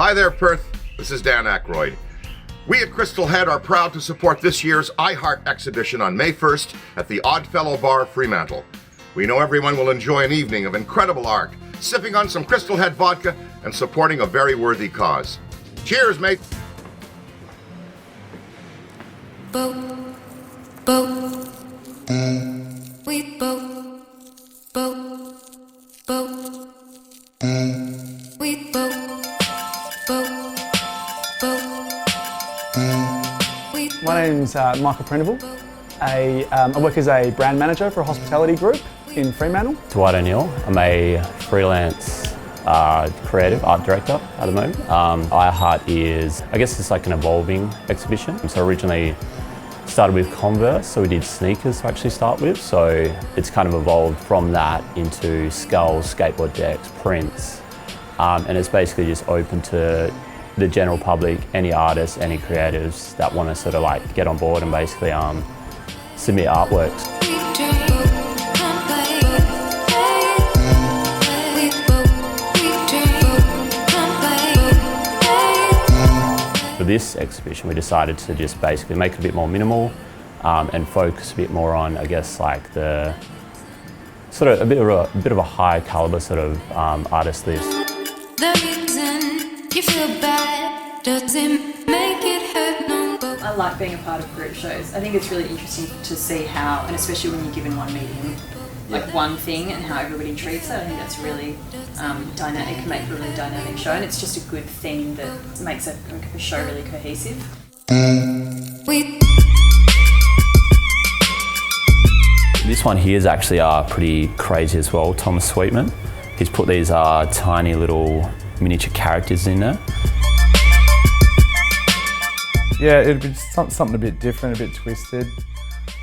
Hi there, Perth. This is Dan Aykroyd. We at Crystal Head are proud to support this year's iHART exhibition on May 1st at the Oddfellow Bar, Fremantle. We know everyone will enjoy an evening of incredible art, sipping on some Crystal Head Vodka and supporting a very worthy cause. Cheers, mate. My name's Michael Prendiville. I work as a brand manager for a hospitality group in Fremantle. Dwight and Mike. I'm a freelance creative art director at the moment. iHART is, I guess it's like an evolving exhibition. So originally started with Converse, so we did sneakers to actually start with. So it's kind of evolved from that into skulls, skateboard decks, prints. And it's basically just open to the general public, any artists, any creatives that want to sort of like get on board and basically submit artworks. For this exhibition, we decided to just basically make it a bit more minimal and focus a bit more on, I guess, like the sort of a bit of a high caliber sort of artist list. The reason you feel bad doesn't make it hurt no more. I like being a part of group shows. I think it's really interesting to see how, and especially when you're given one medium, like one thing and how everybody treats it. I think that's really dynamic, can make a really dynamic show, and it's just a good thing that makes a show really cohesive. This one here is actually pretty crazy as well, Thomas Sweetman. He's put these tiny little miniature characters in there. Yeah, it'd be something a bit different, a bit twisted.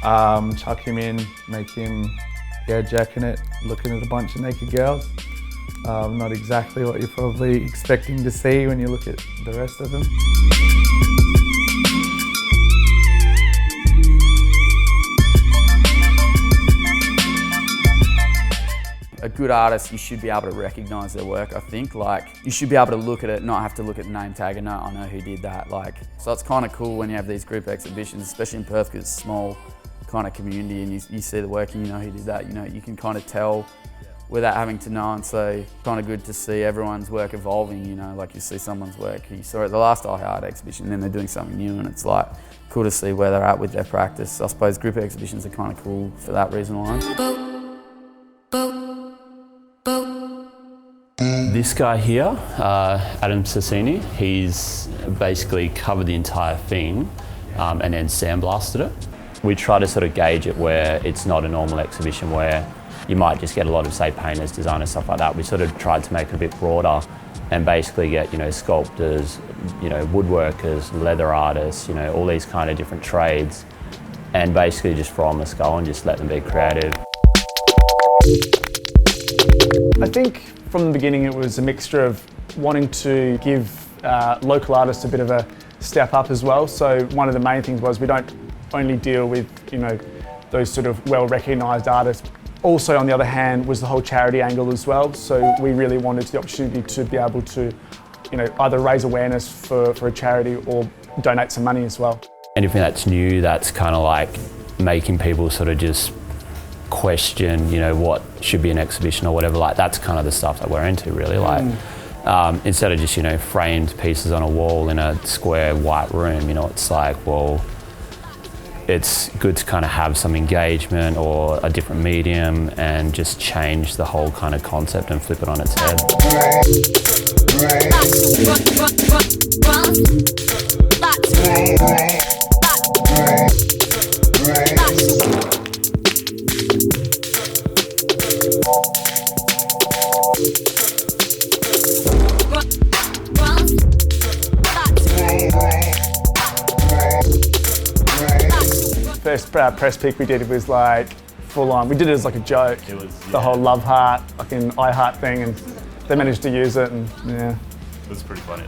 Chuck him in, make him jacking it, looking at a bunch of naked girls. Not exactly what you're probably expecting to see when you look at the rest of them. A good artist, you should be able to recognise their work, I think. Like, you should be able to look at it, not have to look at the name tag and know, I know who did that. Like, so it's kind of cool when you have these group exhibitions, especially in Perth, because it's a small kind of community and you see the work and you know who did that. You know, you can kind of tell without having to know, and so kind of good to see everyone's work evolving, you know, like you see someone's work. You saw it at the last iHART exhibition and then they're doing something new, and it's like cool to see where they're at with their practice. I suppose group exhibitions are kind of cool for that reason alone. This guy here, Adam Sassini, he's basically covered the entire thing and then sandblasted it. We try to sort of gauge it where it's not a normal exhibition where you might just get a lot of, say, painters, designers, stuff like that. We sort of tried to make it a bit broader and basically get, you know, sculptors, you know, woodworkers, leather artists, you know, all these kind of different trades, and basically just throw them a skull and just let them be creative. I think from the beginning it was a mixture of wanting to give local artists a bit of a step up as well. So one of the main things was we don't only deal with, you know, those sort of well-recognised artists. Also, on the other hand, was the whole charity angle as well. So we really wanted the opportunity to be able to, you know, either raise awareness for a charity or donate some money as well. Anything that's new, that's kind of like making people sort of just question, you know, what should be an exhibition or whatever, like that's kind of the stuff that we're into really. Like instead of just, you know, framed pieces on a wall in a square white room, you know, it's like, well, it's good to kind of have some engagement or a different medium and just change the whole kind of concept and flip it on its head. First press pick we did was like full on. We did it as like a joke. It was the whole love heart, fucking iHeart thing, and they managed to use it, and yeah. It was pretty funny.